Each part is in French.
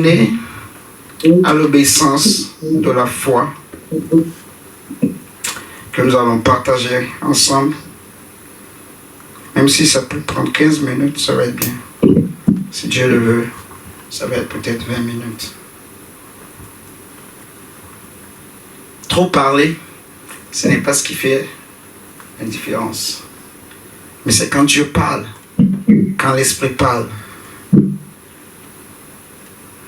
Né à l'obéissance de la foi que nous allons partager ensemble. Même si ça peut prendre 15 minutes, ça va être bien. Si Dieu le veut, ça va être peut-être 20 minutes. Trop parler, ce n'est pas ce qui fait la différence. Mais c'est quand Dieu parle, quand l'Esprit parle.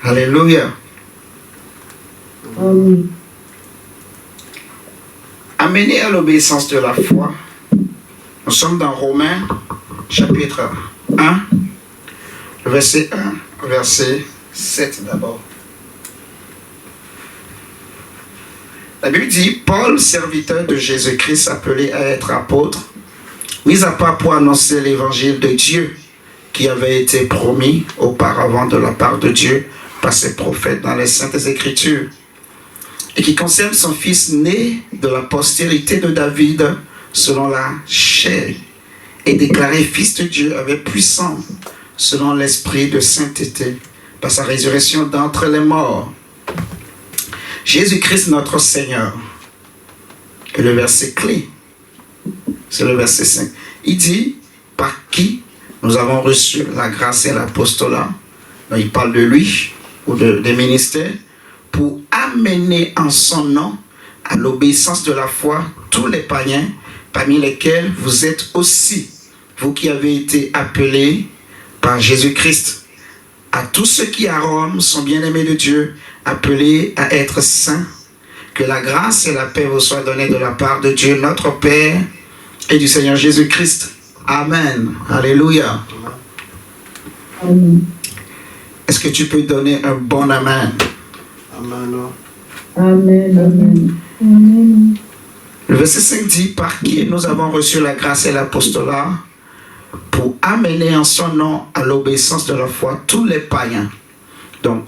Alléluia. Amen. Amené à l'obéissance de la foi. Nous sommes dans Romains, chapitre 1, verset 1, verset 7 d'abord. La Bible dit, Paul, serviteur de Jésus-Christ, appelé à être apôtre, mis à part pour annoncer l'évangile de Dieu qui avait été promis auparavant de la part de Dieu par ses prophètes dans les Saintes Écritures, et qui concerne son fils né de la postérité de David selon la chair, et déclaré fils de Dieu avec puissance selon l'esprit de sainteté par sa résurrection d'entre les morts. Jésus-Christ notre Seigneur. Et le verset clé, c'est le verset 5. Il dit, par qui nous avons reçu la grâce et l'apostolat. Il parle de lui, ou des ministères, pour amener en son nom à l'obéissance de la foi tous les païens, parmi lesquels vous êtes aussi, vous qui avez été appelés par Jésus-Christ. À tous ceux qui à Rome sont bien-aimés de Dieu, appelés à être saints, que la grâce et la paix vous soient données de la part de Dieu, notre Père, et du Seigneur Jésus-Christ. Amen. Alléluia. Amen. Est-ce que tu peux donner un bon amen? Amen. Amen. Amen. Amen. Le verset 5 dit, par qui nous avons reçu la grâce et l'apostolat pour amener en son nom à l'obéissance de la foi tous les païens. Donc,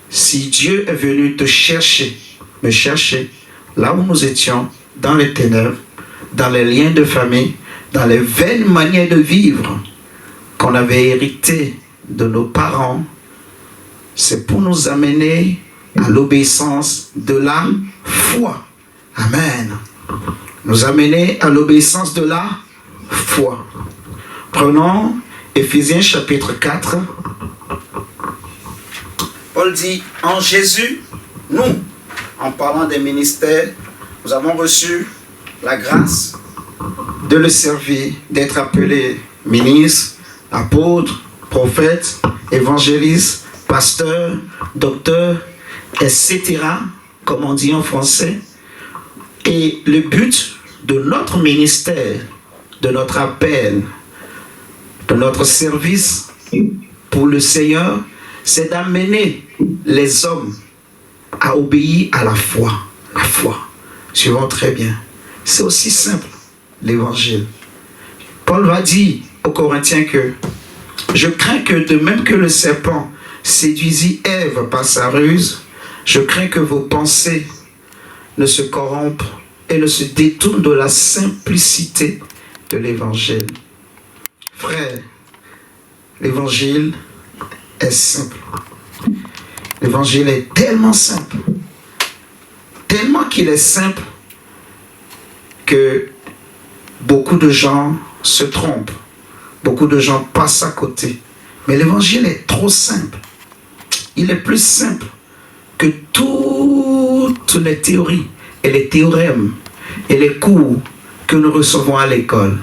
si Dieu est venu te chercher, me chercher, là où nous étions, dans les ténèbres, dans les liens de famille, dans les vaines manières de vivre qu'on avait héritées de nos parents, c'est pour nous amener à l'obéissance de la foi. Amen. Nous amener à l'obéissance de la foi. Prenons Éphésiens chapitre 4. Paul dit, en Jésus, nous, en parlant des ministères, nous avons reçu la grâce de le servir, d'être appelé ministre, apôtre, prophète, évangéliste, pasteur, docteur, etc., comme on dit en français. Et le but de notre ministère, de notre appel, de notre service pour le Seigneur, c'est d'amener les hommes à obéir à la foi. La foi. Suivons très bien. C'est aussi simple, l'évangile. Paul va dire aux Corinthiens que je crains que de même que le serpent séduisit Ève par sa ruse, je crains que vos pensées ne se corrompent et ne se détournent de la simplicité de l'évangile. Frère, l'évangile est simple. L'évangile est tellement simple. Tellement qu'il est simple que beaucoup de gens se trompent. Beaucoup de gens passent à côté. Mais l'évangile est trop simple. Il est plus simple que toutes les théories et les théorèmes et les cours que nous recevons à l'école.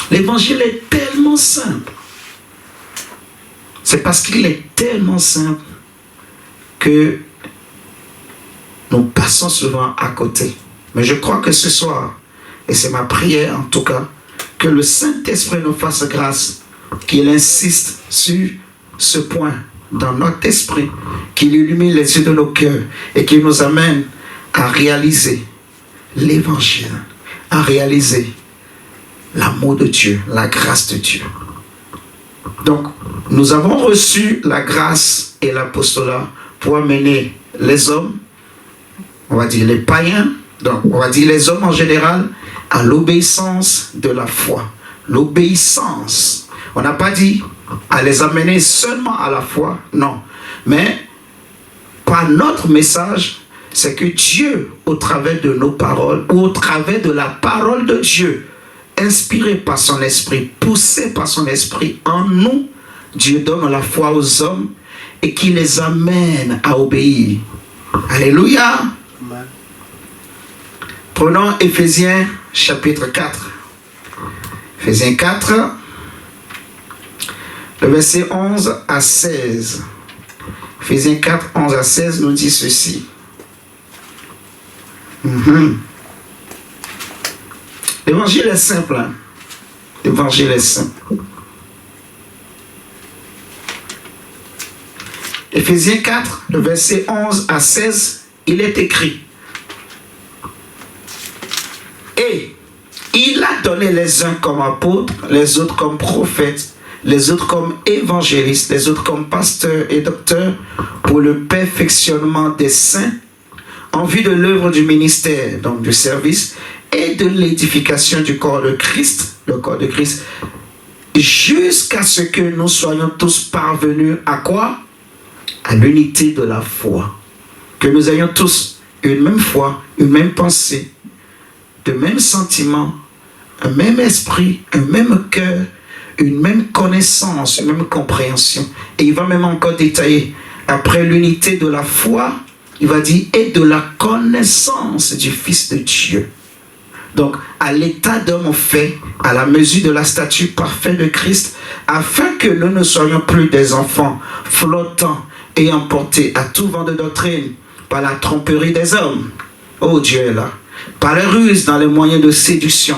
L'évangile est tellement simple. C'est parce qu'il est tellement simple que nous passons souvent à côté. Mais je crois que ce soir, et c'est ma prière en tout cas, que le Saint-Esprit nous fasse grâce, qu'il insiste sur ce point dans notre esprit, qu'il illumine les yeux de nos cœurs et qu'il nous amène à réaliser l'évangile, à réaliser l'amour de Dieu, la grâce de Dieu. Donc, nous avons reçu la grâce et l'apostolat pour amener les hommes, on va dire les païens, donc on va dire les hommes en général, à l'obéissance de la foi. L'obéissance. On n'a pas dit à les amener seulement à la foi, non. Mais par notre message, c'est que Dieu, au travers de nos paroles, ou au travers de la parole de Dieu, inspiré par son esprit, poussé par son esprit en nous, Dieu donne la foi aux hommes et qui les amène à obéir. Alléluia. Amen. Prenons Éphésiens chapitre 4. Éphésiens 4, le verset 11 à 16. Éphésiens 4, 11 à 16 nous dit ceci. L'évangile est simple. Hein? L'évangile est simple. Éphésiens 4, le verset 11 à 16, il est écrit. Et il a donné les uns comme apôtres, les autres comme prophètes, les autres comme évangélistes, les autres comme pasteurs et docteurs, pour le perfectionnement des saints, en vue de l'œuvre du ministère, donc du service, et de l'édification du corps de Christ, le corps de Christ, jusqu'à ce que nous soyons tous parvenus à quoi? À l'unité de la foi. Que nous ayons tous une même foi, une même pensée, de même sentiment, un même esprit, un même cœur, une même connaissance, une même compréhension. Et il va même encore détailler, après l'unité de la foi, il va dire, et de la connaissance du Fils de Dieu. Donc, à l'état d'homme fait, à la mesure de la stature parfaite de Christ, afin que nous ne soyons plus des enfants flottants et emportés à tout vent de doctrine par la tromperie des hommes. Oh, Dieu est là. Par les ruses dans les moyens de séduction.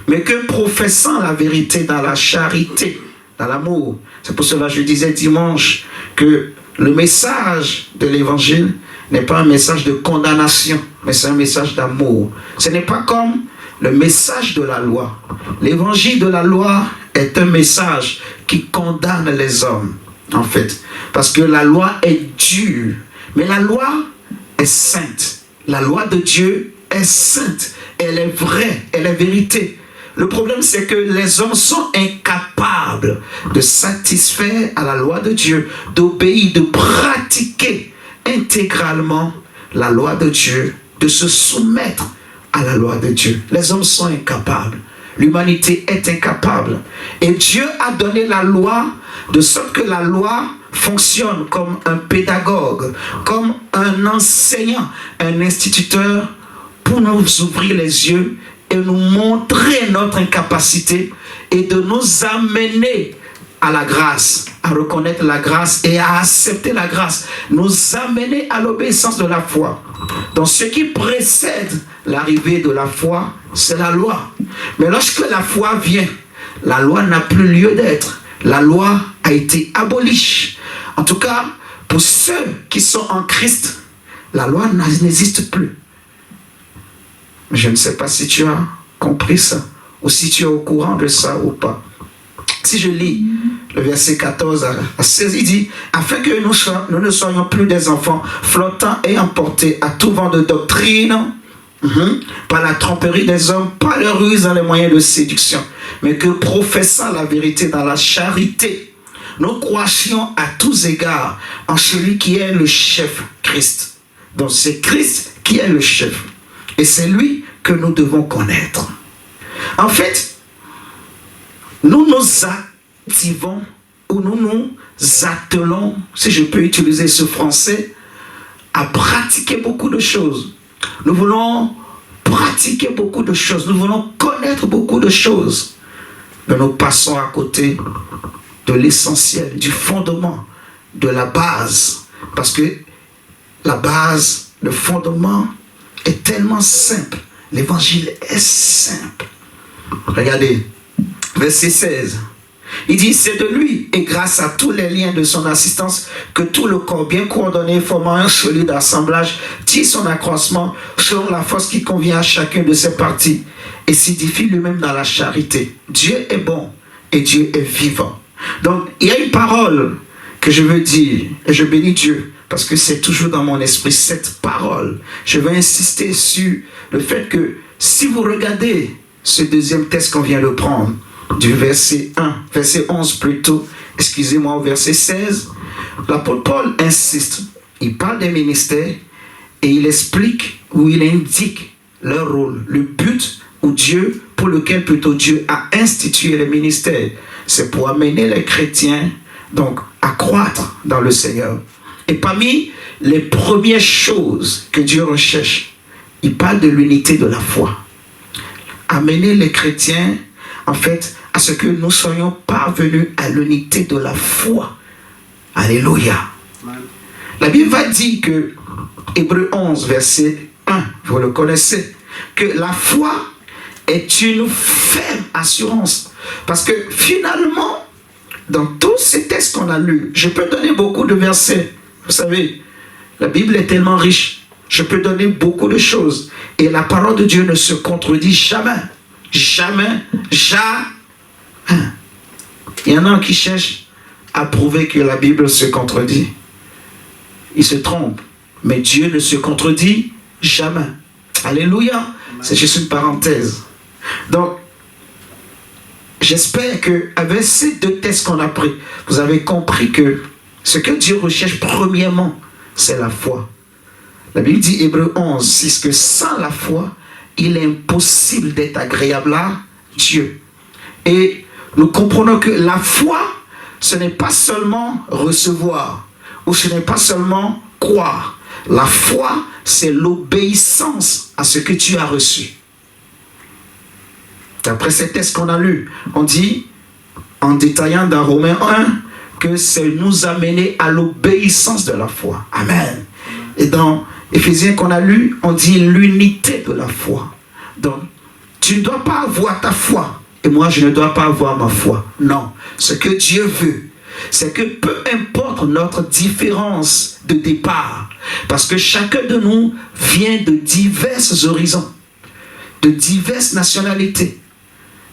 Mais que professant la vérité dans la charité, dans l'amour. C'est pour cela que je disais dimanche que le message de l'évangile n'est pas un message de condamnation, mais c'est un message d'amour. Ce n'est pas comme le message de la loi. L'évangile de la loi est un message qui condamne les hommes, en fait. Parce que la loi est dure, mais la loi est sainte. La loi de Dieu est sainte. Elle est vraie, elle est vérité. Le problème, c'est que les hommes sont incapables de satisfaire à la loi de Dieu, d'obéir, de pratiquer intégralement la loi de Dieu, de se soumettre à la loi de Dieu. Les hommes sont incapables. L'humanité est incapable. Et Dieu a donné la loi de sorte que la loi fonctionne comme un pédagogue, comme un enseignant, un instituteur pour nous ouvrir les yeux et nous montrer notre incapacité et de nous amener à la grâce, à reconnaître la grâce et à accepter la grâce, nous amener à l'obéissance de la foi. Donc ce qui précède l'arrivée de la foi, c'est la loi. Mais lorsque la foi vient, la loi n'a plus lieu d'être. La loi a été abolie. En tout cas, pour ceux qui sont en Christ, la loi n'existe plus. Je ne sais pas si tu as compris ça, ou si tu es au courant de ça ou pas. Si je lis le verset 14 à 16, il dit, afin que nous ne soyons plus des enfants flottants et emportés à tout vent de doctrine, par la tromperie des hommes, par leur ruse dans les moyens de séduction, mais que professant la vérité dans la charité, nous croissions à tous égards en celui qui est le chef, Christ. Donc c'est Christ qui est le chef. Et c'est lui que nous devons connaître. En fait, nous nous activons ou nous nous attelons, si je peux utiliser ce français, à pratiquer beaucoup de choses. Nous voulons pratiquer beaucoup de choses. Nous voulons connaître beaucoup de choses. Mais nous passons à côté de l'essentiel, du fondement, de la base. Parce que la base, le fondement est tellement simple. L'évangile est simple. Regardez, verset 16. Il dit, c'est de lui et grâce à tous les liens de son assistance que tout le corps bien coordonné formant un solide assemblage tire son accroissement selon la force qui convient à chacune de ses parties et s'édifie lui-même dans la charité. Dieu est bon et Dieu est vivant. Donc, il y a une parole que je veux dire et je bénis Dieu parce que c'est toujours dans mon esprit cette parole. Je veux insister sur le fait que si vous regardez ce deuxième texte qu'on vient de prendre, du verset 1, verset 11 plutôt, excusez-moi, au verset 16, l'apôtre Paul insiste. il parle des ministères et il explique ou il indique leur rôle, le but ou Dieu, pour lequel plutôt Dieu a institué les ministères. C'est pour amener les chrétiens donc à croître dans le Seigneur. Et parmi les premières choses que Dieu recherche, il parle de l'unité de la foi. Amener les chrétiens, en fait, à ce que nous soyons parvenus à l'unité de la foi. Alléluia. La Bible va dire que, Hébreux 11, verset 1, vous le connaissez, que la foi est une ferme assurance. Parce que finalement, dans tous ces textes qu'on a lus, je peux donner beaucoup de versets. Vous savez, la Bible est tellement riche. Je peux donner beaucoup de choses. Et la parole de Dieu ne se contredit jamais. Jamais. Jamais. Il y en a qui cherchent à prouver que la Bible se contredit. Ils se trompent. Mais Dieu ne se contredit jamais. Alléluia. C'est juste une parenthèse. Donc, j'espère qu'avec ces deux textes qu'on a pris, vous avez compris que ce que Dieu recherche premièrement, c'est la foi. La Bible dit, Hébreux 11, 6, que sans la foi, il est impossible d'être agréable à Dieu. Et nous comprenons que la foi, ce n'est pas seulement recevoir, ou ce n'est pas seulement croire. La foi, c'est l'obéissance à ce que tu as reçu. D'après ces textes qu'on a lus, on dit, en détaillant dans Romains 1, que c'est nous amener à l'obéissance de la foi. Amen. Et dans Éphésiens qu'on a lu, on dit l'unité de la foi. Donc, tu ne dois pas avoir ta foi, et moi je ne dois pas avoir ma foi. Non. Ce que Dieu veut, c'est que peu importe notre différence de départ, parce que chacun de nous vient de divers horizons, de diverses nationalités,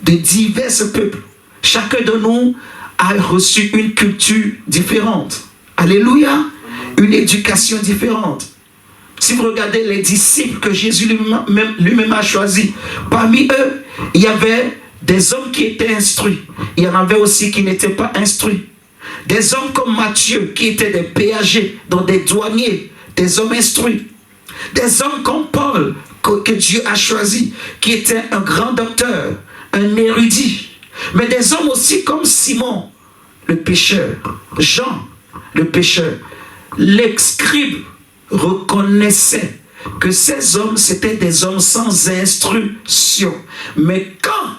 de divers peuples. Chacun de nous a reçu une culture différente. Alléluia. Une éducation différente. Si vous regardez les disciples que Jésus lui-même a choisis, parmi eux, il y avait des hommes qui étaient instruits. Il y en avait aussi qui n'étaient pas instruits. Des hommes comme Matthieu, qui étaient des péagers, dont des douaniers, des hommes instruits. Des hommes comme Paul, que Dieu a choisi, qui était un grand docteur, un érudit. Mais des hommes aussi comme Simon, le pécheur, Jean, le pécheur. Les scribes reconnaissaient que ces hommes, c'étaient des hommes sans instruction. Mais quand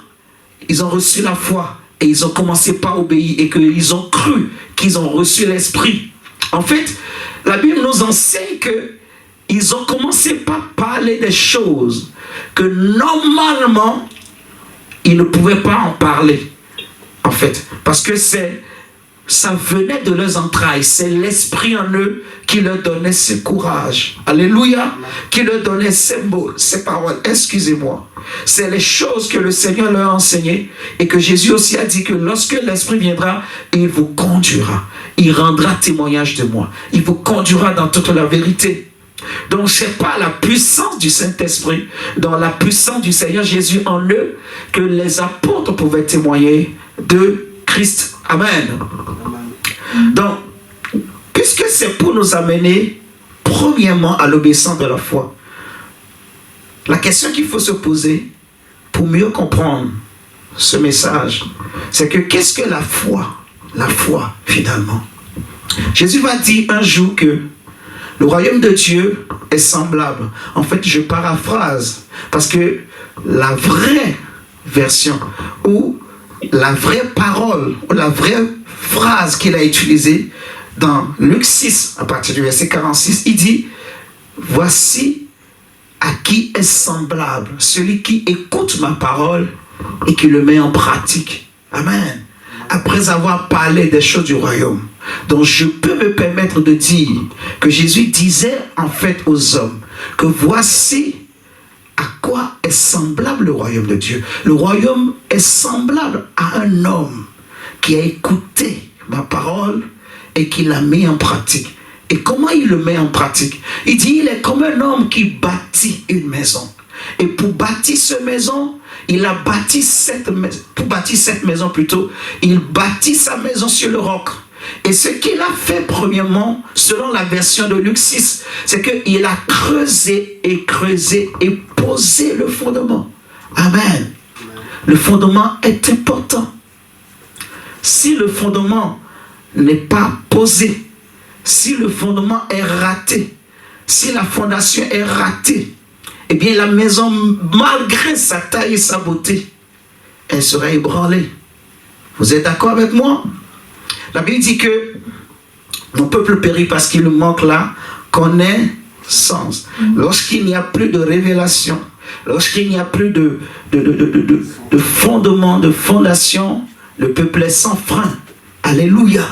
ils ont reçu la foi et ils ont commencé par obéir et qu'ils ont cru qu'ils ont reçu l'Esprit, en fait, la Bible nous enseigne que ils ont commencé par parler des choses que normalement, ils ne pouvaient pas en parler. En fait, parce que ça venait de leurs entrailles. C'est l'Esprit en eux qui leur donnait ce courage. Alléluia. Qui leur donnait ces mots, ces paroles. Excusez-moi. C'est les choses que le Seigneur leur a enseignées et que Jésus aussi a dit que lorsque l'Esprit viendra, il vous conduira. Il rendra témoignage de moi. Il vous conduira dans toute la vérité. Donc, ce n'est pas la puissance du Saint-Esprit, dans la puissance du Seigneur Jésus en eux, que les apôtres pouvaient témoigner de Christ. Amen. Donc, puisque c'est pour nous amener premièrement à l'obéissance de la foi, la question qu'il faut se poser pour mieux comprendre ce message, c'est que qu'est-ce que la foi? La foi, finalement. Jésus va dire un jour que le royaume de Dieu est semblable. En fait, je paraphrase, parce que la vraie version, ou la vraie parole, ou la vraie phrase qu'il a utilisée dans Luc 6, à partir du verset 46, il dit, voici à qui est semblable celui qui écoute ma parole et qui le met en pratique. Amen. Après avoir parlé des choses du royaume. Donc je peux me permettre de dire que Jésus disait en fait aux hommes que voici à quoi est semblable le royaume de Dieu. Le royaume est semblable à un homme qui a écouté ma parole et qui l'a mis en pratique. Et comment il le met en pratique? Il dit, il est comme un homme qui bâtit une maison. Et pour bâtir cette maison, il bâtit sa maison sur le roc. Et ce qu'il a fait premièrement, selon la version de Luc 6, c'est qu'il a creusé et posé le fondement. Amen. Le fondement est important. Si le fondement n'est pas posé, si le fondement est raté, si la fondation est ratée, eh bien la maison, malgré sa taille et sa beauté, elle sera ébranlée. Vous êtes d'accord avec moi? La Bible dit que mon peuple périt parce qu'il manque la connaissance. Lorsqu'il n'y a plus de révélation, lorsqu'il n'y a plus de fondement, de fondation, le peuple est sans frein. Alléluia.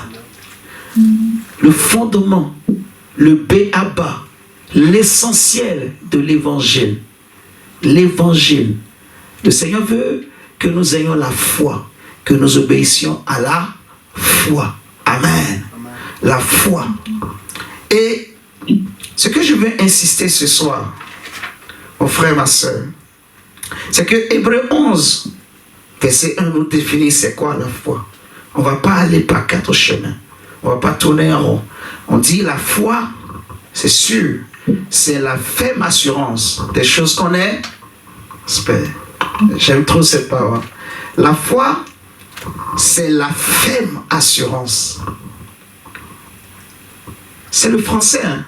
Le fondement, le B.A.B.A., l'essentiel de l'évangile. L'évangile. Le Seigneur veut que nous ayons la foi, que nous obéissions à la foi. Amen. La foi. Et ce que je veux insister ce soir, mon frère, ma soeur, c'est que Hébreux 11, verset 1 nous définit c'est quoi la foi. On ne va pas aller par 4 chemins. On ne va pas tourner en rond. On dit la foi, c'est sûr, c'est la ferme assurance des choses qu'on espère. J'aime trop cette parole. La foi, c'est la ferme assurance. C'est le français. Hein?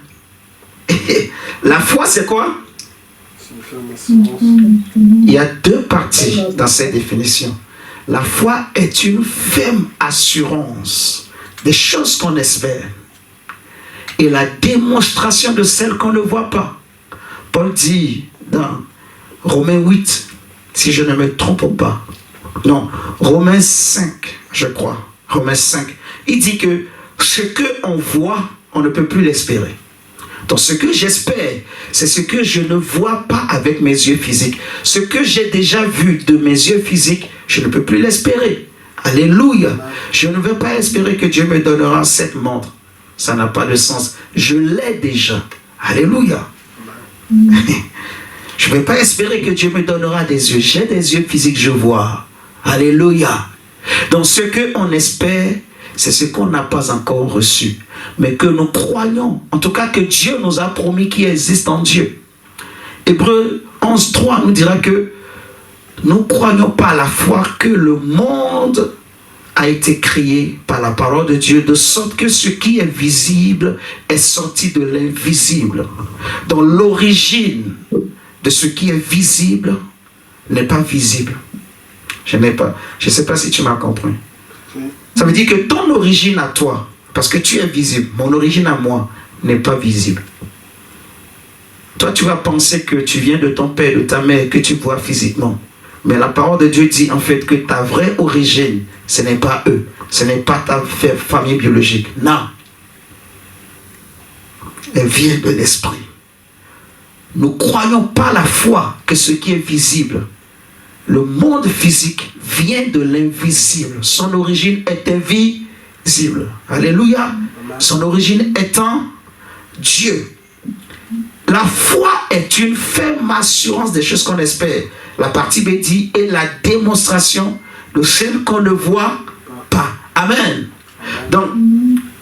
La foi, c'est quoi? Il y a 2 parties dans cette définition. La foi est une ferme assurance des choses qu'on espère et la démonstration de celles qu'on ne voit pas. Paul dit dans Romains 8, si je ne me trompe pas, non, Romains 5, je crois, Romains 5, il dit que ce qu'on voit, on ne peut plus l'espérer. Donc ce que j'espère, c'est ce que je ne vois pas avec mes yeux physiques. Ce que j'ai déjà vu de mes yeux physiques, je ne peux plus l'espérer. Alléluia. Je ne vais pas espérer que Dieu me donnera cette montre. Ça n'a pas de sens. Je l'ai déjà. Alléluia. Je ne vais pas espérer que Dieu me donnera des yeux. J'ai des yeux physiques, je vois. Alléluia. Donc ce qu'on espère, c'est ce qu'on n'a pas encore reçu. Mais que nous croyons, en tout cas que Dieu nous a promis qu'il existe en Dieu. Hébreux 11.3 nous dira que nous croyons par la foi que le monde a été créé par la parole de Dieu, de sorte que ce qui est visible est sorti de l'invisible. Donc l'origine de ce qui est visible n'est pas visible. Je ne sais pas si tu m'as compris. Ça veut dire que ton origine à toi, parce que tu es visible, mon origine à moi n'est pas visible. Toi, tu vas penser que tu viens de ton père, de ta mère, que tu vois physiquement. Mais la parole de Dieu dit en fait que ta vraie origine, ce n'est pas eux. Ce n'est pas ta famille biologique. Non. Elle vient de l'esprit. Nous croyons par la foi que ce qui est visible, le monde physique vient de l'invisible. Son origine est invisible. Alléluia. Son origine étant Dieu. La foi est une ferme assurance des choses qu'on espère. La partie B dit est la démonstration de celles qu'on ne voit pas. Amen. Donc,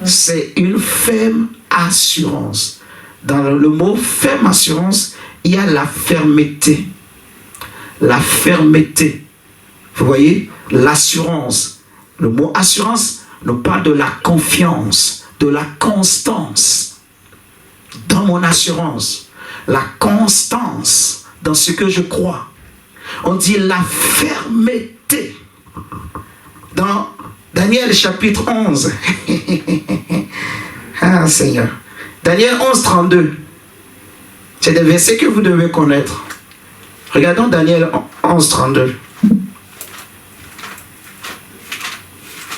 c'est une ferme assurance. Dans le mot ferme assurance, il y a la fermeté. La fermeté. Vous voyez, l'assurance. Le mot assurance nous parle de la confiance, de la constance. Dans mon assurance, la constance dans ce que je crois. On dit la fermeté. Dans Daniel chapitre 11. Ah Seigneur. Daniel 11, 32. C'est des versets que vous devez connaître. Regardons Daniel 11, 32.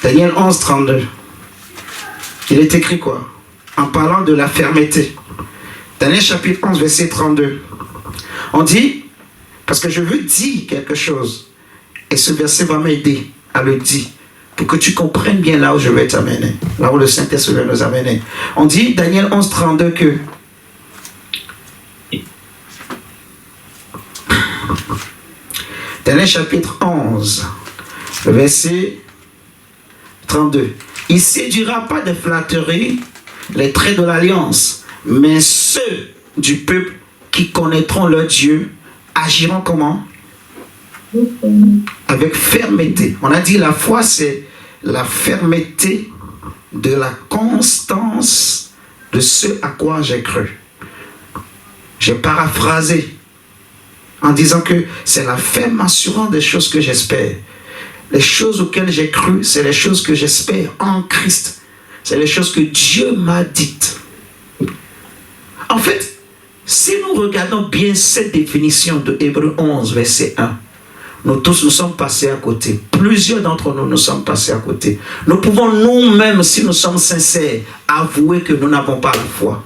Daniel 11, 32. Il est écrit quoi? En parlant de la fermeté. Daniel chapitre 11, verset 32. On dit, parce que je veux dire quelque chose, et ce verset va m'aider à le dire, pour que tu comprennes bien là où je vais t'amener, là où le Saint-Esprit va nous amener. On dit, Daniel 11, 32, que Daniel chapitre 11, verset 32. Il ne séduira pas de flatterie les traits de l'alliance, mais ceux du peuple qui connaîtront leur Dieu agiront comment? Avec fermeté. On a dit la foi, c'est la fermeté de la constance de ce à quoi j'ai cru. J'ai paraphrasé en disant que c'est la ferme assurance des choses que j'espère. Les choses auxquelles j'ai cru, c'est les choses que j'espère en Christ. C'est les choses que Dieu m'a dites. En fait, si nous regardons bien cette définition de Hébreux 11, verset 1, nous tous nous sommes passés à côté. Plusieurs d'entre nous sommes passés à côté. Nous pouvons nous-mêmes, si nous sommes sincères, avouer que nous n'avons pas la foi.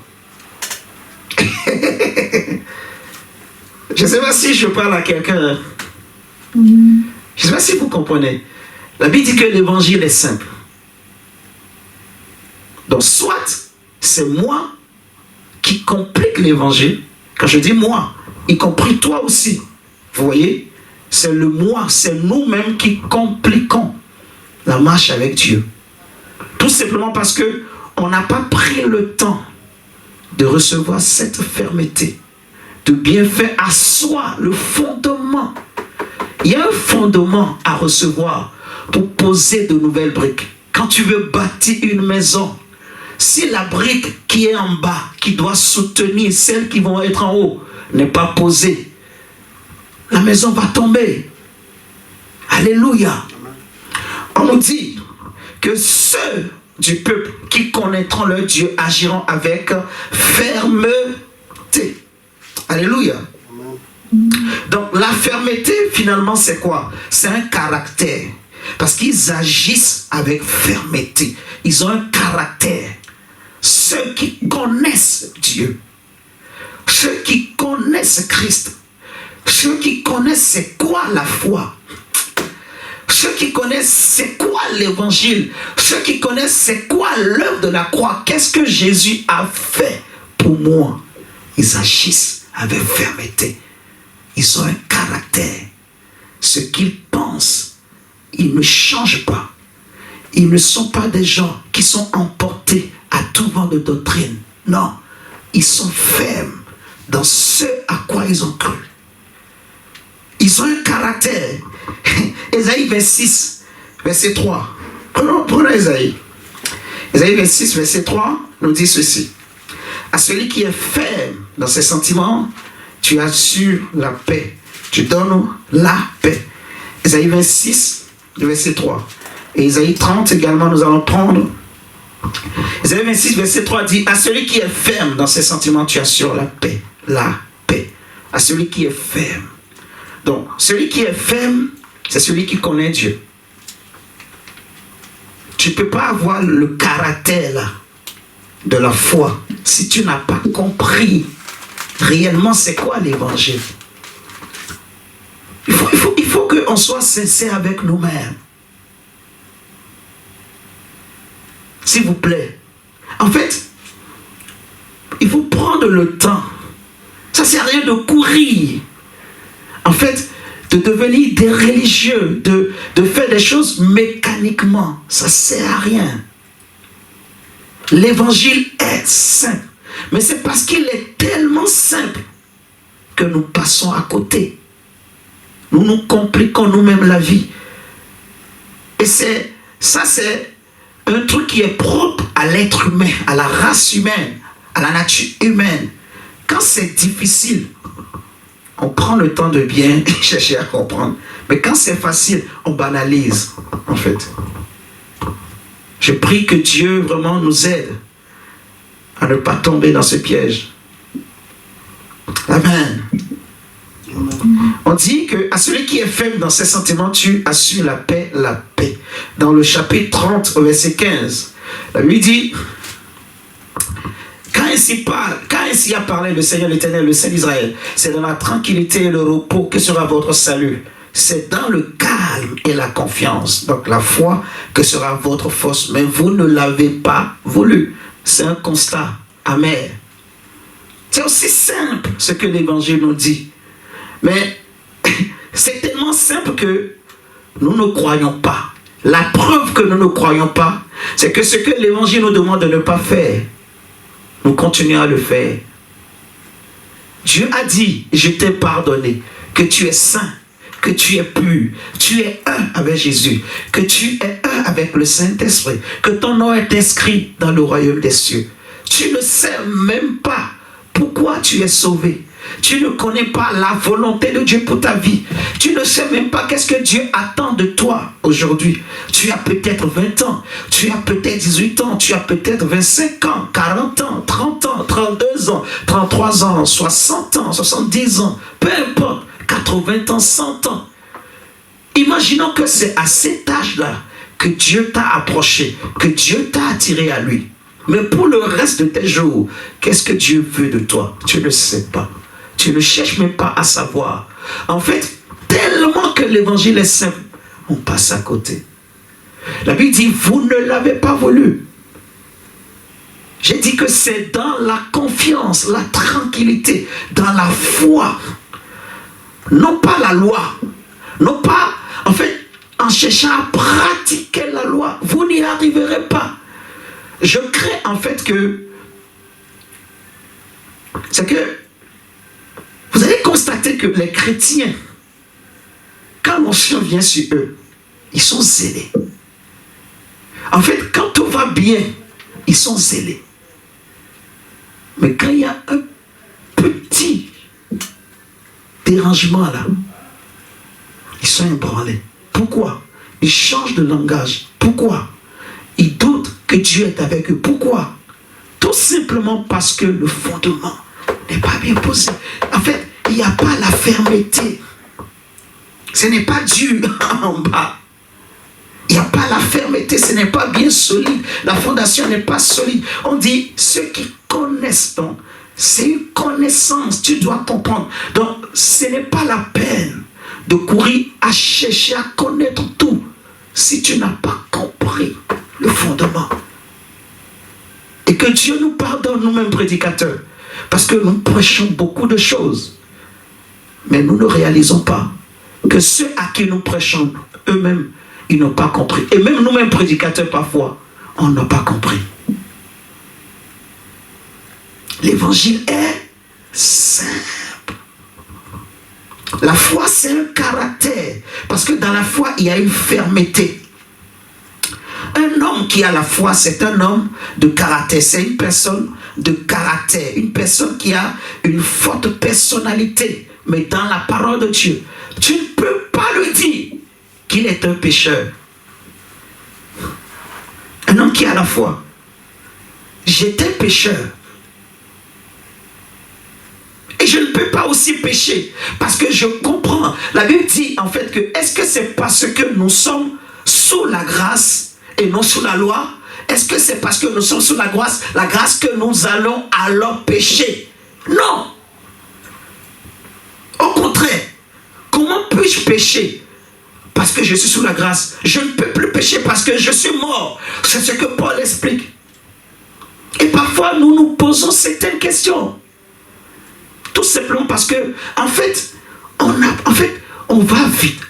Je ne sais pas si je parle à quelqu'un. Je ne sais pas si vous comprenez. La Bible dit que l'évangile est simple. Donc, soit c'est moi qui complique l'évangile. Quand je dis moi, y compris toi aussi. Vous voyez? C'est le moi, c'est nous-mêmes qui compliquons la marche avec Dieu. Tout simplement parce que on n'a pas pris le temps de recevoir cette fermeté, de bien faire asseoir le fondement. Il y a un fondement à recevoir pour poser de nouvelles briques. Quand tu veux bâtir une maison, si la brique qui est en bas, qui doit soutenir celles qui vont être en haut, n'est pas posée, la maison va tomber. Alléluia. On nous dit que ceux du peuple qui connaîtront leur Dieu agiront avec fermeté. Alléluia. Donc la fermeté finalement c'est quoi? C'est un caractère. Parce qu'ils agissent avec fermeté. Ils ont un caractère. Ceux qui connaissent Dieu, ceux qui connaissent Christ, ceux qui connaissent c'est quoi la foi, ceux qui connaissent c'est quoi l'évangile, ceux qui connaissent c'est quoi l'œuvre de la croix, qu'est-ce que Jésus a fait pour moi, ils agissent avec fermeté. Ils ont un caractère. Ce qu'ils pensent, ils ne changent pas. Ils ne sont pas des gens qui sont emportés à tout vent de doctrine. Non, ils sont fermes dans ce à quoi ils ont cru. Ils ont un caractère. Ésaïe 26, verset 3. Prenons Ésaïe. Ésaïe 26, verset 3 nous dit ceci. À celui qui est ferme dans ses sentiments, tu assures la paix. Tu donnes la paix. Ésaïe 26, verset 3. Et Ésaïe 30 également, nous allons prendre. Ésaïe 26, verset 3 dit, à celui qui est ferme dans ses sentiments, tu assures la paix. La paix. À celui qui est ferme. Donc, celui qui est ferme, c'est celui qui connaît Dieu. Tu ne peux pas avoir le caractère là, de la foi si tu n'as pas compris réellement c'est quoi l'évangile. Il faut qu'on soit sincère avec nous-mêmes. S'il vous plaît. En fait, il faut prendre le temps. Ça ne sert à rien de courir. En fait, de devenir des religieux, de faire des choses mécaniquement. Ça ne sert à rien. L'évangile est simple. Mais c'est parce qu'il est tellement simple que nous passons à côté. Nous nous compliquons nous-mêmes la vie. Et c'est un truc qui est propre à l'être humain, à la race humaine, à la nature humaine. Quand c'est difficile, on prend le temps de bien chercher à comprendre. Mais quand c'est facile, on banalise, en fait. Je prie que Dieu vraiment nous aide à ne pas tomber dans ce piège. Amen. On dit que à celui qui est faible dans ses sentiments, tu assures la paix, la paix. Dans le chapitre 30, au verset 15, la Bible dit, quand ainsi a parlé le Seigneur l'Éternel, le Saint d'Israël, c'est dans la tranquillité et le repos que sera votre salut. C'est dans le calme et la confiance, donc la foi, que sera votre force. Mais vous ne l'avez pas voulu. C'est un constat amer. C'est aussi simple ce que l'Évangile nous dit. Mais c'est tellement simple que nous ne croyons pas. La preuve que nous ne croyons pas, c'est que ce que l'évangile nous demande de ne pas faire, nous continuons à le faire. Dieu a dit, je t'ai pardonné, que tu es saint, que tu es pur, tu es un avec Jésus, que tu es un avec le Saint-Esprit, que ton nom est inscrit dans le royaume des cieux. Tu ne sais même pas pourquoi tu es sauvé. Tu ne connais pas la volonté de Dieu pour ta vie. Tu ne sais même pas qu'est-ce que Dieu attend de toi aujourd'hui. Tu as peut-être 20 ans, tu as peut-être 18 ans, tu as peut-être 25 ans, 40 ans, 30 ans, 32 ans, 33 ans, 60 ans, 70 ans, peu importe, 80 ans, 100 ans. Imaginons que c'est à cet âge-là que Dieu t'a approché, que Dieu t'a attiré à lui. Mais pour le reste de tes jours, qu'est-ce que Dieu veut de toi? Tu ne sais pas. Tu ne cherches même pas à savoir. En fait, tellement que l'évangile est simple, on passe à côté. La Bible dit, vous ne l'avez pas voulu. J'ai dit que c'est dans la confiance, la tranquillité, dans la foi. Non pas la loi. Non pas, en fait, en cherchant à pratiquer la loi. Vous n'y arriverez pas. Je crains en fait que c'est que vous allez constater que les chrétiens, quand l'onction vient sur eux, ils sont zélés. En fait, quand tout va bien, ils sont zélés. Mais quand il y a un petit dérangement là, ils sont ébranlés. Pourquoi? Ils changent de langage. Pourquoi? Ils doutent que Dieu est avec eux. Pourquoi? Tout simplement parce que le fondement n'est pas bien posé. En fait, il n'y a pas la fermeté. Ce n'est pas Dieu en bas. Il n'y a pas la fermeté, ce n'est pas bien solide. La fondation n'est pas solide. On dit, ceux qui connaissent donc, c'est une connaissance, tu dois comprendre. Donc, ce n'est pas la peine de courir à chercher à connaître tout si tu n'as pas compris le fondement. Et que Dieu nous pardonne, nous-mêmes prédicateurs, parce que nous prêchons beaucoup de choses, mais nous ne réalisons pas que ceux à qui nous prêchons, eux-mêmes, ils n'ont pas compris. Et même nous-mêmes prédicateurs, parfois, on n'a pas compris. L'évangile est simple. La foi, c'est un caractère. Parce que dans la foi, il y a une fermeté. Un homme qui a la foi, c'est un homme de caractère. C'est une personne de caractère. Une personne qui a une forte personnalité. Mais dans la parole de Dieu, tu ne peux pas lui dire qu'il est un pécheur. Un homme qui a la foi. J'étais pécheur. Et je ne peux pas aussi pécher. Parce que je comprends. La Bible dit en fait que est-ce que c'est parce que nous sommes sous la grâce et non sous la loi? Est-ce que c'est parce que nous sommes sous la grâce que nous allons alors pécher? Non. Au contraire, comment puis-je pécher? Parce que je suis sous la grâce. Je ne peux plus pécher parce que je suis mort. C'est ce que Paul explique. Et parfois, nous nous posons certaines questions. Tout simplement parce que, en fait, on va vite,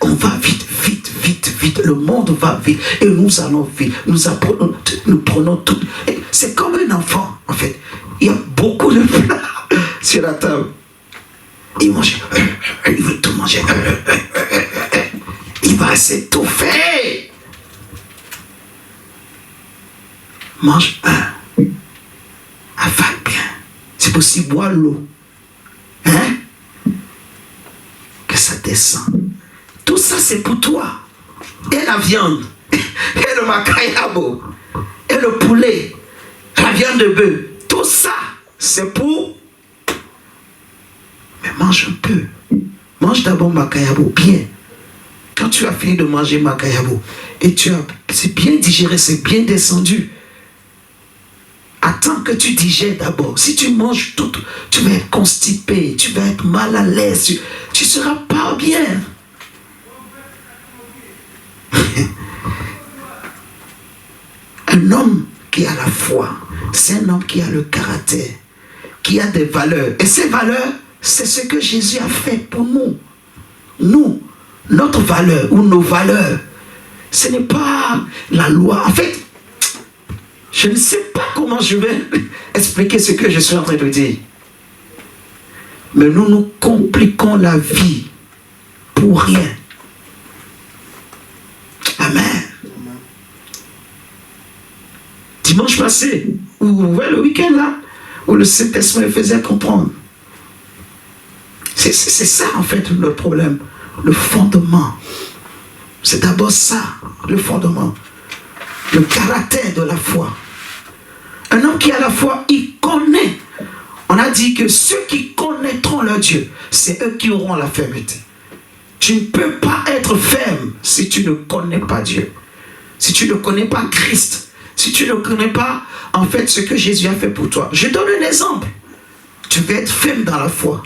vite. Le monde va vite et nous allons vite. Nous prenons tout. C'est comme un enfant, en fait. Il y a beaucoup de plats sur la table. Il mange, il veut tout manger. Il va s'étouffer. Mange un. Avale bien. C'est possible, bois l'eau. Hein? Que ça descend. Tout ça, c'est pour toi. Et la viande. Et le makayabo. Et le poulet. La viande de bœuf. Tout ça, c'est pour... Mais mange un peu. Mange d'abord makayabo, bien. Quand tu as fini de manger makayabo, et c'est bien digéré, c'est bien descendu. Attends que tu digères d'abord. Si tu manges tout, tu vas être constipé, tu vas être mal à l'aise, tu ne seras pas bien. Un homme qui a la foi, c'est un homme qui a le caractère, qui a des valeurs. Et ces valeurs, c'est ce que Jésus a fait pour nous. Nous, notre valeur ou nos valeurs, ce n'est pas la loi. En fait, je ne sais pas comment je vais expliquer ce que je suis en train de dire. Mais nous nous compliquons la vie pour rien. Amen. Dimanche passé, ou le week-end là, où le Saint-Esprit me faisait comprendre. C'est ça en fait le problème. Le fondement. C'est d'abord ça, le fondement. Le caractère de la foi. Un homme qui a la foi, il connaît. On a dit que ceux qui connaîtront leur Dieu, c'est eux qui auront la fermeté. Tu ne peux pas être ferme si tu ne connais pas Dieu. Si tu ne connais pas Christ. Si tu ne connais pas, en fait, ce que Jésus a fait pour toi. Je donne un exemple. Tu veux être ferme dans la foi.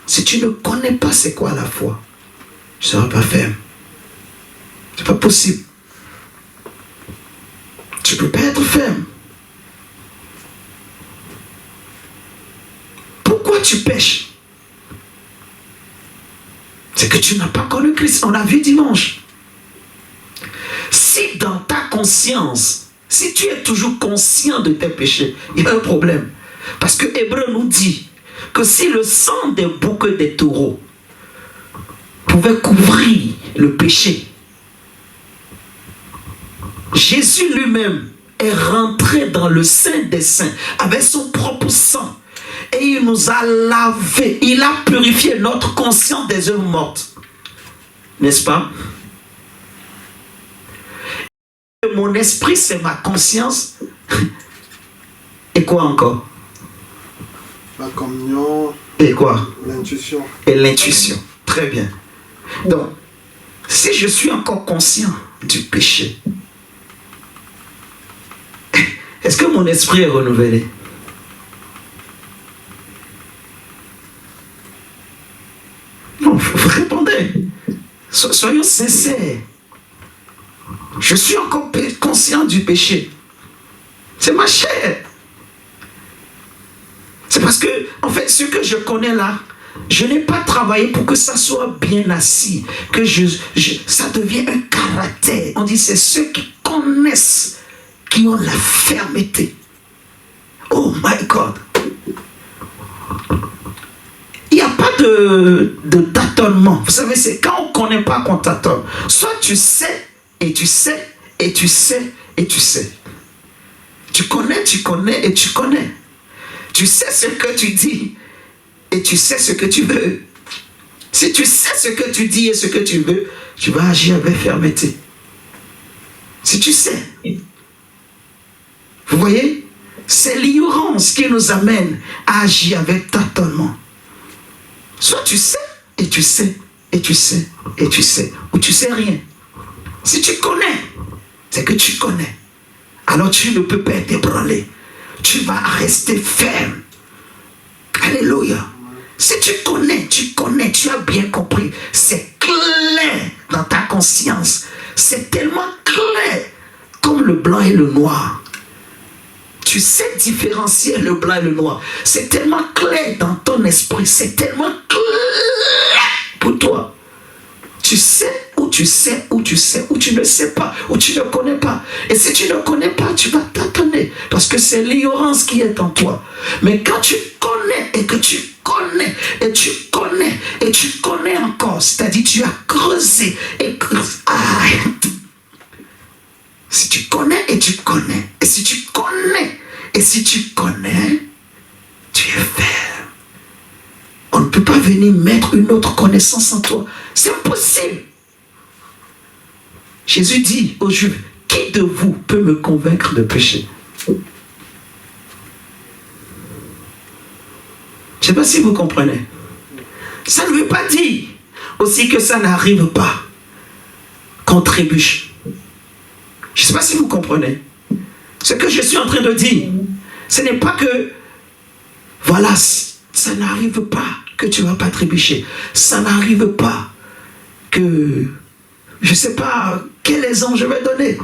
Si tu ne connais pas c'est quoi la foi, tu ne seras pas ferme. C'est pas possible. Tu ne peux pas être ferme. Pourquoi tu pêches? C'est que tu n'as pas connu Christ. On l'a vu dimanche. Si dans ta conscience, si tu es toujours conscient de tes péchés, il y a un problème. Parce que Hébreu nous dit que si le sang des boucs et des taureaux pouvait couvrir le péché, Jésus lui-même est rentré dans le Saint des Saints avec son propre sang. Et il nous a lavé, il a purifié notre conscience des œuvres mortes. N'est-ce pas? Mon esprit, c'est ma conscience. Et quoi encore? La communion. Et quoi? L'intuition. Et l'intuition. Très bien. Donc, si je suis encore conscient du péché, est-ce que mon esprit est renouvelé? Non, vous répondez. Soyons sincères. Je suis encore conscient du péché. C'est ma chair. C'est parce que, en fait, ce que je connais là, je n'ai pas travaillé pour que ça soit bien assis, que ça devienne un caractère. On dit c'est ceux qui connaissent, qui ont la fermeté. Oh my God. Il n'y a pas de tâtonnement. Vous savez, c'est quand on ne connaît pas qu'on tâtonne. Soit tu sais, et tu sais, et tu sais, et tu sais. Tu connais, et tu connais. Tu sais ce que tu dis, et tu sais ce que tu veux. Si tu sais ce que tu dis et ce que tu veux, tu vas agir avec fermeté. Si tu sais. Vous voyez? C'est l'ignorance qui nous amène à agir avec tâtonnement. Soit tu sais, et tu sais, et tu sais, et tu sais, ou tu sais rien. Si tu connais, c'est que tu connais. Alors tu ne peux pas être ébranlé. Tu vas rester ferme. Alléluia. Si tu connais, tu as bien compris. C'est clair dans ta conscience. C'est tellement clair comme le blanc et le noir. Tu sais différencier le blanc et le noir. C'est tellement clair dans ton esprit. C'est tellement clair pour toi. Tu sais, ou tu sais, ou tu sais, ou tu ne sais pas, ou tu ne connais pas. Et si tu ne connais pas, tu vas tâtonner. Parce que c'est l'ignorance qui est en toi. Mais quand tu connais, et que tu connais, et tu connais, et tu connais encore, c'est-à-dire tu as creusé, et creusé. Ah. Si tu connais, et tu connais, et si tu connais, et si tu connais, tu es ferme. On ne peut pas venir mettre une autre connaissance en toi. C'est impossible. Jésus dit aux Juifs, qui de vous peut me convaincre de péché? Je ne sais pas si vous comprenez. Ça ne veut pas dire aussi que ça n'arrive pas qu'on trébuche. Je ne sais pas si vous comprenez. Ce que je suis en train de dire, ce n'est pas que, voilà, ça n'arrive pas que tu ne vas pas trébucher. Ça n'arrive pas que, je ne sais pas quel exemple je vais donner.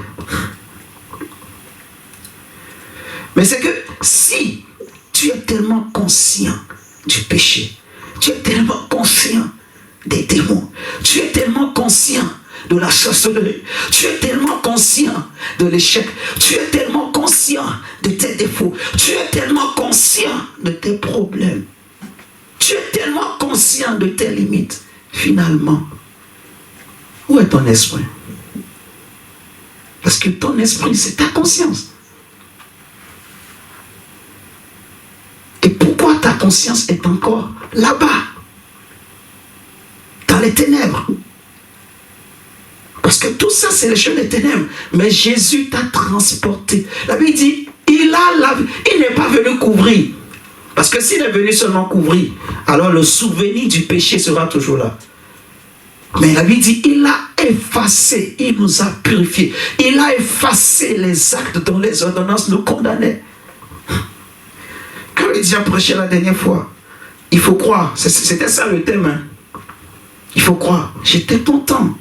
Mais c'est que si tu es tellement conscient du péché, tu es tellement conscient des démons, tu es tellement conscient de la sorcellerie. Tu es tellement conscient de l'échec. Tu es tellement conscient de tes défauts. Tu es tellement conscient de tes problèmes. Tu es tellement conscient de tes limites. Finalement, où est ton esprit? Parce que ton esprit, c'est ta conscience. Et pourquoi ta conscience est encore là-bas, dans les ténèbres? Parce que tout ça, c'est les choses des ténèbres. Mais Jésus t'a transporté. La Bible dit, il n'est pas venu couvrir. Parce que s'il est venu seulement couvrir, alors le souvenir du péché sera toujours là. Mais la Bible dit, il a effacé, il nous a purifiés. Il a effacé les actes dont les ordonnances nous condamnaient. Quand le diable prêchait la dernière fois, il faut croire, c'était ça le thème. Hein? Il faut croire. J'étais content.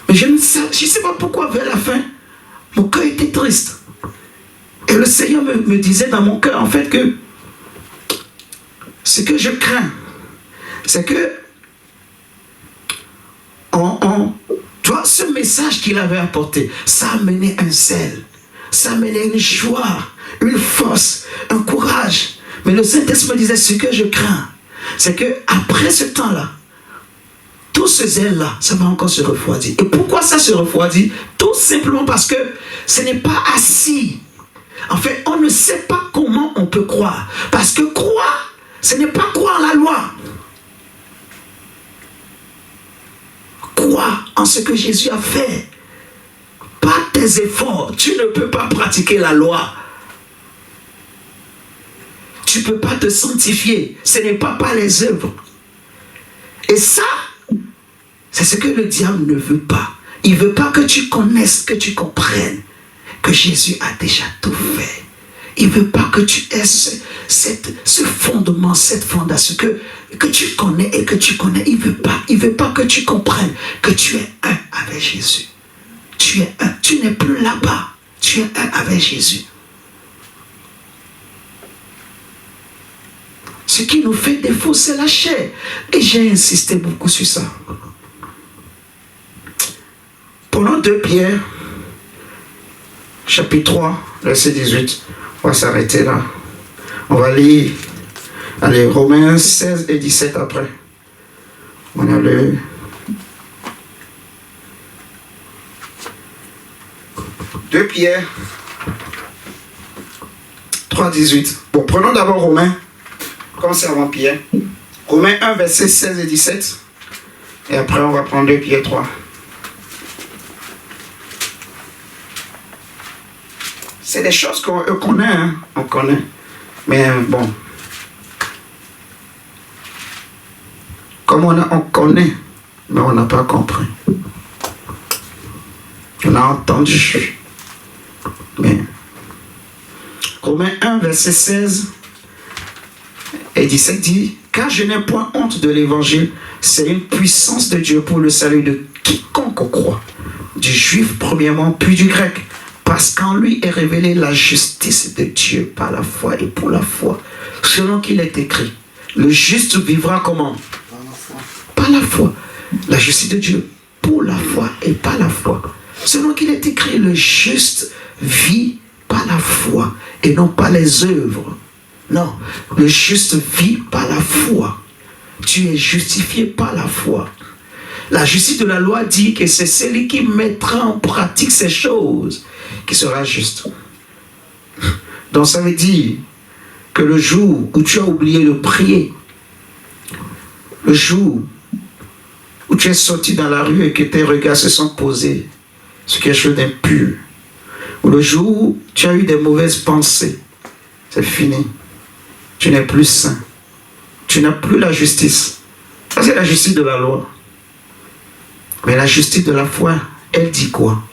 Mais je ne sais pas pourquoi vers la fin, mon cœur était triste. Et le Seigneur me disait dans mon cœur, en fait, que ce que je crains, c'est que tu vois, ce message qu'il avait apporté, ça amenait un zèle, ça amenait une joie, une force, un courage. Mais le Saint-Esprit me disait, ce que je crains, c'est que après ce temps-là, tout ce zèle-là, ça va encore se refroidir. Et pourquoi ça se refroidit? Tout simplement parce que ce n'est pas assis. En fait, on ne sait pas comment on peut croire. Parce que croire, ce n'est pas croire la loi. Croire en ce que Jésus a fait. Pas tes efforts. Tu ne peux pas pratiquer la loi. Tu ne peux pas te sanctifier. Ce n'est pas par les œuvres. Et ça, c'est ce que le diable ne veut pas. Il ne veut pas que tu connaisses, que tu comprennes que Jésus a déjà tout fait. Il ne veut pas que tu aies ce fondement, cette fondation que tu connais et que tu connais. Il ne veut pas que tu comprennes que tu es un avec Jésus. Tu es un. Tu n'es plus là-bas. Tu es un avec Jésus. Ce qui nous fait défaut, c'est la chair. Et j'ai insisté beaucoup sur ça. Prenons 2 Pierre, chapitre 3, verset 18. On va s'arrêter là. On va lire Romains 16 et 17 après. On a le... Deux Pierre 3, 18. Bon, prenons d'abord Romains. Commencez avant Pierre. Romains 1, verset 16 et 17. Et après, on va prendre 2 Pierre 3. C'est des choses qu'on connaît, hein? On connaît. Mais bon. Comme on connaît, mais on n'a pas compris. On a entendu. Mais Romains 1, verset 16 et 17 dit, car je n'ai point honte de l'évangile, c'est une puissance de Dieu pour le salut de quiconque croit, du juif premièrement, puis du grec. Parce qu'en lui est révélée la justice de Dieu par la foi et pour la foi. Selon qu'il est écrit, le juste vivra comment? Par la foi. Par la foi. La justice de Dieu pour la foi et par la foi. Selon qu'il est écrit, le juste vit par la foi et non par les œuvres. Non, le juste vit par la foi. Tu es justifié par la foi. La justice de la loi dit que c'est celui qui mettra en pratique ces choses qui sera juste. Donc ça veut dire que le jour où tu as oublié de prier, le jour où tu es sorti dans la rue et que tes regards se sont posés sur quelque chose d'impur, ou le jour où tu as eu des mauvaises pensées, c'est fini. Tu n'es plus saint. Tu n'as plus la justice. Ça, c'est la justice de la loi. Mais la justice de la foi, elle dit quoi?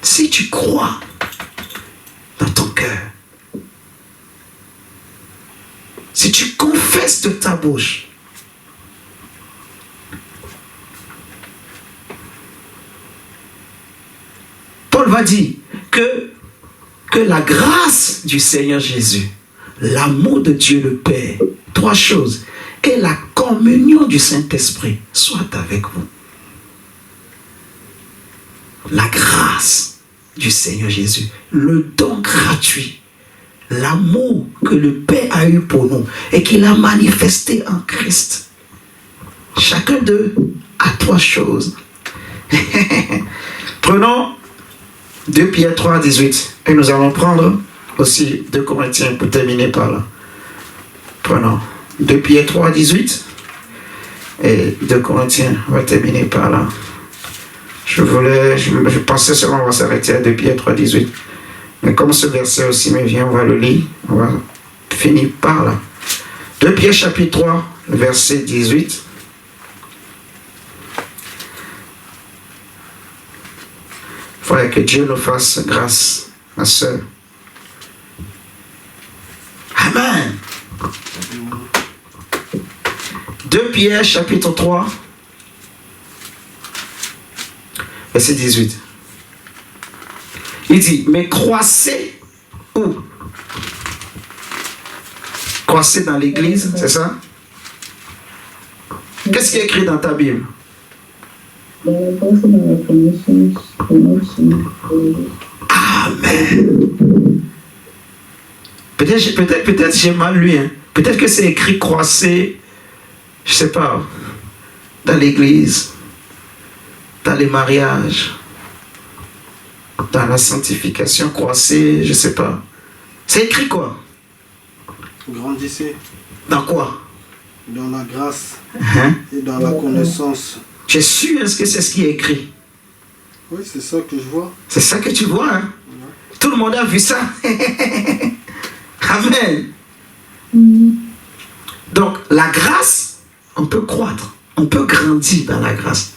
Si tu crois dans ton cœur, si tu confesses de ta bouche, Paul va dire que la grâce du Seigneur Jésus, l'amour de Dieu le Père, 3 choses, et la communion du Saint-Esprit soit avec vous. La grâce du Seigneur Jésus, le don gratuit, l'amour que le Père a eu pour nous et qu'il a manifesté en Christ. Chacun d'eux a 3 choses. Prenons 2 Pierre 3, 18 et nous allons prendre aussi 2 Corinthiens pour terminer par là. Prenons 2 Pierre 3, 18 et 2 Corinthiens, on va terminer par là. Je pensais seulement on va s'arrêter à 2 Pierre 3, 18. Mais comme ce verset aussi me vient, on va le lire. On va finir par là. 2 Pierre chapitre 3, verset 18. Il faudrait que Dieu nous fasse grâce, ma soeur. Amen. 2 Pierre chapitre 3, verset 18. Il dit, mais croissez où? Croissez dans l'église, c'est ça? Qu'est-ce qui est écrit dans ta Bible? Amen. Peut-être j'ai mal lu. Hein. Peut-être que c'est écrit croissez, je sais pas, dans l'église, dans les mariages, dans la sanctification, croissez, je sais pas. C'est écrit quoi? Grandissez. Dans quoi? Dans la grâce Hein? et dans la connaissance. Tu es sûr est-ce que c'est ce qui est écrit? Oui, c'est ça que je vois. C'est ça que tu vois, hein? Ouais. Tout le monde a vu ça. Amen. Donc, la grâce, on peut croître, on peut grandir dans la grâce.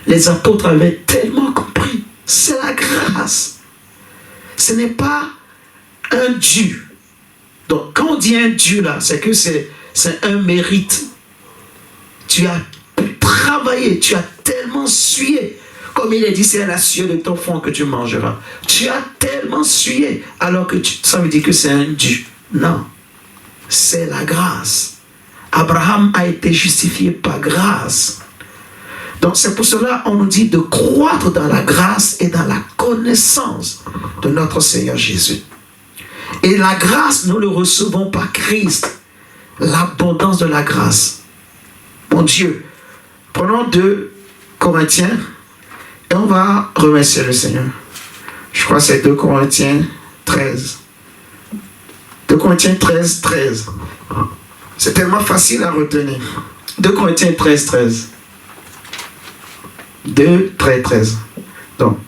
Les apôtres avaient tellement compris. C'est la grâce. Ce n'est pas un dû. Donc, quand on dit un dû, là, c'est que c'est un mérite. Tu as travaillé, tu as tellement sué. Comme il est dit, c'est à la sueur de ton front que tu mangeras. Tu as tellement sué, alors que ça veut dire que c'est un dû. Non, c'est la grâce. Abraham a été justifié par grâce. Donc c'est pour cela qu'on nous dit de croître dans la grâce et dans la connaissance de notre Seigneur Jésus. Et la grâce, nous le recevons par Christ. L'abondance de la grâce. Mon Dieu, prenons 2 Corinthiens et on va remercier le Seigneur. Je crois que c'est 2 Corinthiens 13. 2 Corinthiens 13, 13. C'est tellement facile à retenir. 2 Corinthiens 13, 13. 2, 13, 13. Donc,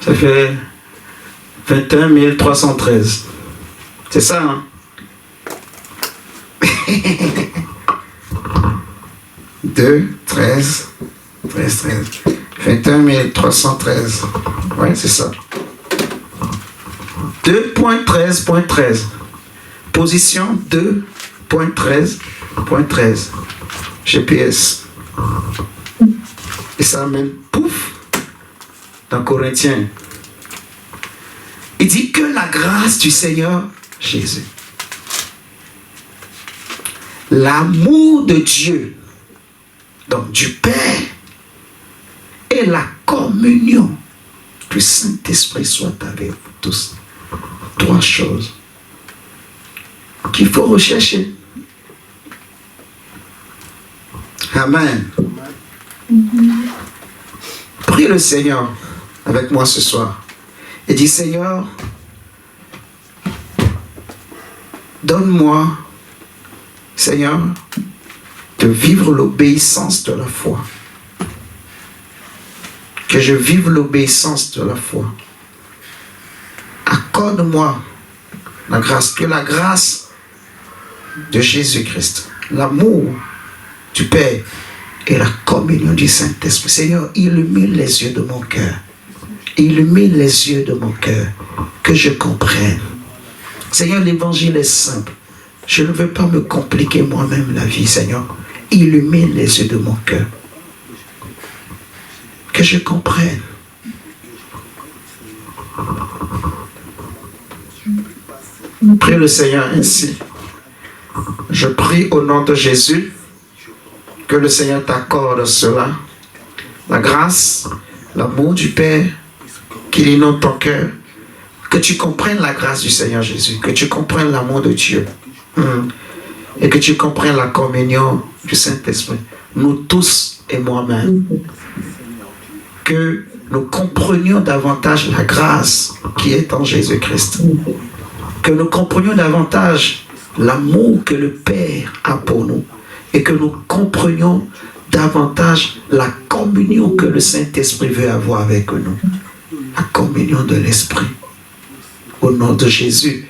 ça fait 21 313. C'est ça, hein? 2, 13, 13, 13. 21 313. Oui, c'est ça. 2.13.13. Position 2.13.13. GPS. Et ça amène pouf dans Corinthiens. Il dit que la grâce du Seigneur Jésus, l'amour de Dieu, donc du Père, et la communion du Saint-Esprit soit avec vous tous. 3 choses qu'il faut rechercher. Amen. Prie le Seigneur avec moi ce soir et dis, Seigneur, donne-moi, Seigneur, de vivre l'obéissance de la foi. Que je vive l'obéissance de la foi. Accorde-moi la grâce, que la grâce de Jésus-Christ, l'amour du Père et la communion du Saint-Esprit. Seigneur, illumine les yeux de mon cœur. Illumine les yeux de mon cœur, que je comprenne. Seigneur, l'évangile est simple. Je ne veux pas me compliquer moi-même la vie, Seigneur. Illumine les yeux de mon cœur. Que je comprenne. Prie le Seigneur ainsi. Je prie au nom de Jésus que le Seigneur t'accorde cela. La grâce, l'amour du Père, qu'il inonde ton cœur. Que tu comprennes la grâce du Seigneur Jésus. Que tu comprennes l'amour de Dieu. Et que tu comprennes la communion du Saint-Esprit. Nous tous et moi-même. Que nous comprenions davantage la grâce qui est en Jésus-Christ. Que nous comprenions davantage l'amour que le Père a pour nous. Et que nous comprenions davantage la communion que le Saint-Esprit veut avoir avec nous. La communion de l'Esprit. Au nom de Jésus.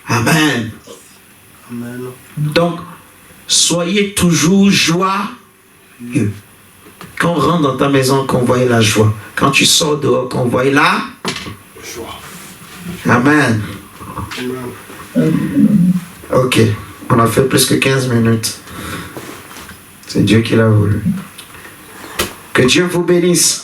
Amen. Amen. Donc, soyez toujours joyeux. Quand on rentre dans ta maison, qu'on voit la joie. Quand tu sors dehors, qu'on voit la Joie. Amen. Amen. Ok, on a fait plus que 15 minutes. C'est Dieu qui l'a voulu. Que Dieu vous bénisse.